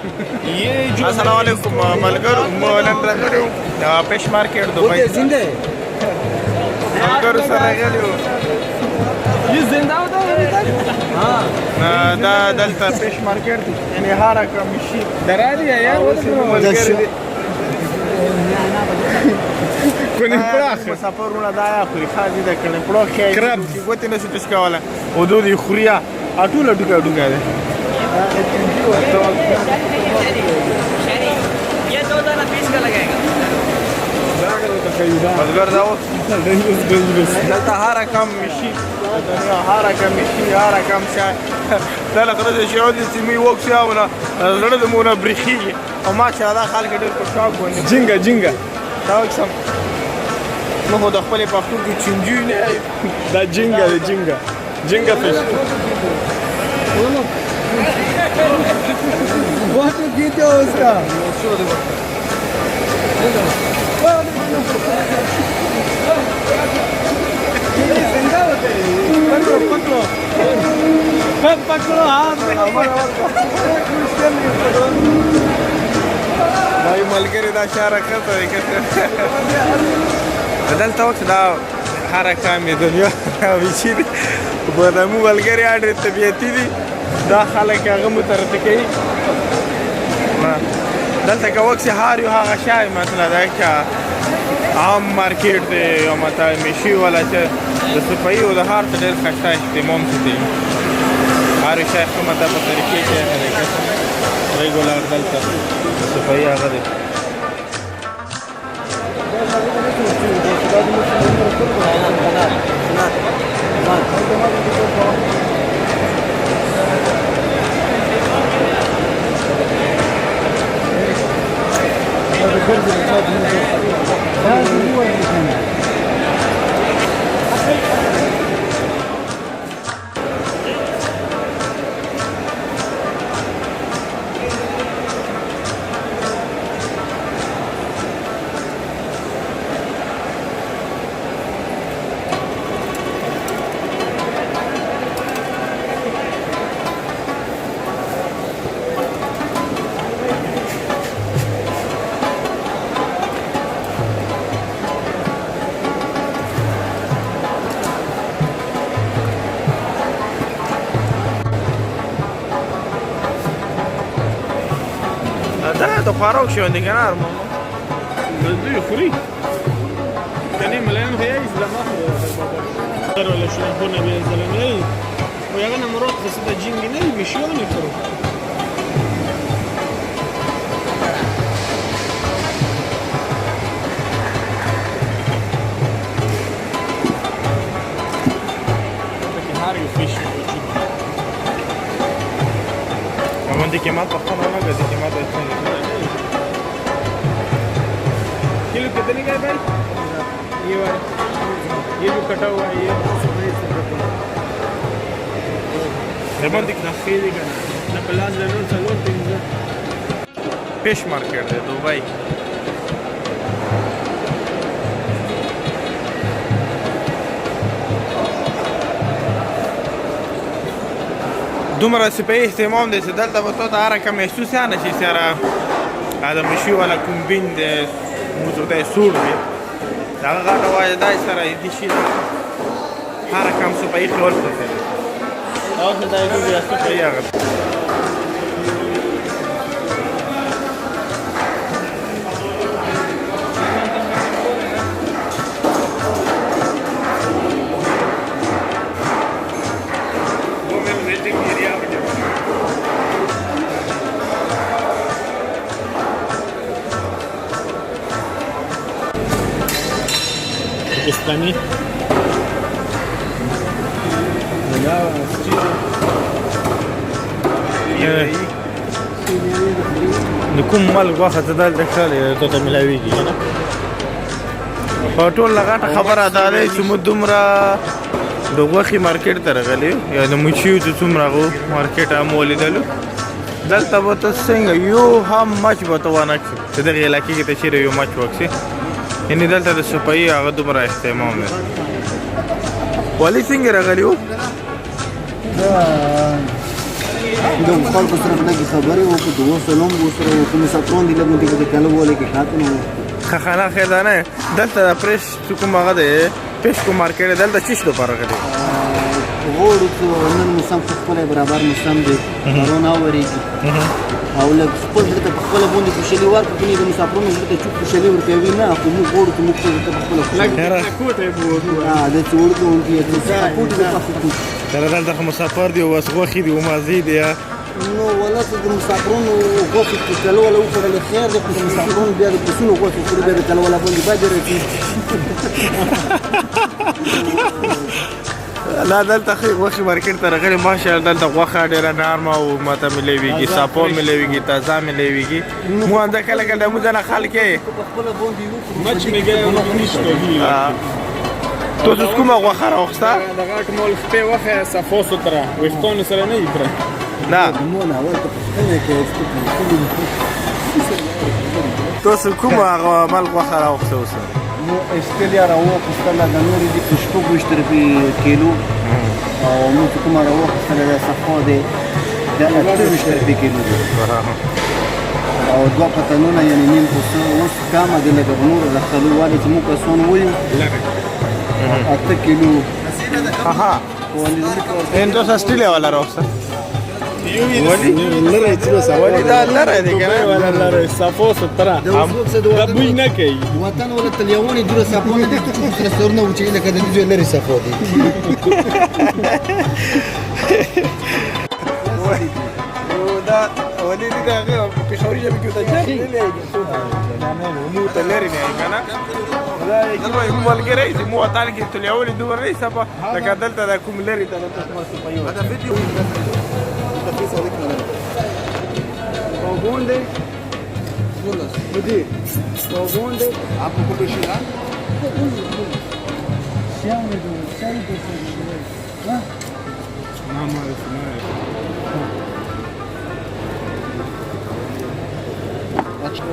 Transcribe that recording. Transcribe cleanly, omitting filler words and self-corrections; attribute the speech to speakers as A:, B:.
A: السلام علیکم ملګرو نن راغلی وو پیش مارکیټ دوبۍ ملګرو سره راغلی وو دا دلته پیش مارکیټ دی یعنې هر رقم شي مسافرونه دا خوري خاصې د کڼپړو ښایي ګوتې نه شو تش کولی حدود یې خوري ټوله ډوکه ډوکه دی
B: ये 2 दाना पीस का लगेगा
A: ملګر دا اوس دلته هر رقم شي هر رقم شي هر رقم شي دا له غره شي او د سیمې وکسي او نه زړه د مونږ برېښي او ماشاءالله دا خلک ډېر خوشحال باندې جنګه دا وکسم نو خو د خپلې پښتو کې چنجي نه دا جنګه فش
C: Quanto vídeo é esse, cara?
A: भाई मलकरी दा शारा करता है कैसे بدلته وخت دا حرکت می دنیا ویچی بودمو ملګری اړ طبيعتي دي دا خلک هغه مترته کوي دلته که وخت هار یو هغه شای مثلا دا که عام مارکیټ دی او ماته میشي ولا چې د صفایي او د هار ته ډېر ښایسته اهتمام شي هر شای خو ماته په طریقې کې حرکت ریګولر دلته صفایي هغه دی ده خواروک شوندی کنار ما
D: دوی خوري کني مليان هي اسلام اخر ولا شو هنا بينزلني ويغنى مرات قصه جينجي ني بشلون يفرق
A: دي كمان طحنا انا دي كمان
D: किलो कितने का है भाई ये वाला ये जो कटा हुआ है ये
A: हेमंत दिखना
D: फेरी का ना प्लास लेवल चलो 300
A: फिश मार्केट है दुबई دومره سپه اهتمام دی چې دلته به تاسو هر رقم محسوس نه شي سره دا مشي ولا کومبین د موضوع د سور دی دا هغه وایي دا سره دي شي هر رقم سپه یې خپل څه دی او دا یې دوی سپه یې هغه
D: पाकिस्तानी
A: د کوم ملک واخه ته دلته ښکلې ته ملاویږي نه په ټول لغاټه خبره دا دی چې موږ دومره د غوښې مارکیټ ته راغلي یا د مچیو چې څومره هغو مارکیټ هم ولیدلو دلته به ته څنګه یو هم مچ به ته ونه کړي چې دغې علاقې کې ته چېرې یو مچ وکړي یعنې دلته د صفایي هغه دومره اهتمام دی والي څنګه راغلي وو
C: د خلکو سره لږ خبرې وکړو د وسلم وسره کوم ساتون دی لږ دې کله وله کې خاطر
A: خانه خیدانه دلته د پرش کوم هغه دی پېشکو مارکیټ دلته چیش د پاره کړی
C: غوړو نن موسم خپل برابر موسم دی کرونا ورېږي او لږ خپل ته په خپل باندې خوشالي ورکړي د مسافرونو ته چې خوشالي ورکوي نه خو موږ غوړو ته موږ ته خپل
D: کوته بو
C: د څوړو کې چې سپورټ د پخو
A: تر دلته مسافر دی او غوخي دی او مازی دی
C: نو ولا د مسافرونو غوښه کې کله ولا وکړه له خیر د مسافرونو بیا د پسونو غوښه کې بیا کله ولا باندې باندې راځي
A: لا دلته خو غوښه مارکیټ ته راغلی ماشاءالله دلته غوښه ډیره نرمه او ماته ملويږي صاپو ملويږي تازه ملويږي مو انده کله کله مو ځنه خلک
C: په خپل باندې وکړو
D: مچ میګه نشته دی
A: تاسو کومه غوښه راوخسته
D: دا غاټ مول خپې وخه صفو ستره وختون سره نه یې
A: نه
C: مو نه ورته پښتنه کې
A: تاسو کومه مال غوښه راوخسته اوس
C: نو استلیا راوخسته د نورې د شپږ روپۍ کیلو او نو کومه راوخسته د صفو دی د 28 روپۍ کیلو دی او دوه پتنونه یعنی نیم پوسه اوس کامه د لګ نور راخلو والي چې موږ کسون وایو 8 کیلو
A: ها entonces stile wala rosa
C: ولې لره چې
A: ولې دا لره دی کنه
D: ولا لره صفو ستره دا بوی نه کوي
C: وطن ولا تلیونی جوړه صفونه دي چې سره سرونه و چې لکه د دې لري صفو دي
A: دا ولې دا په شوري کې کېږي دا نه مو ته لري نه کنه دا یو ملګری چې مو وطن کې تلیونی دوه رئیس په لکه دلته دا کوم لري ته تاسو ما څه پيو دا ویډیو
C: وګونده ولس مدير وګونده आपको को शिरा श्याम ने जो चल के हां
D: नाम है अच्छा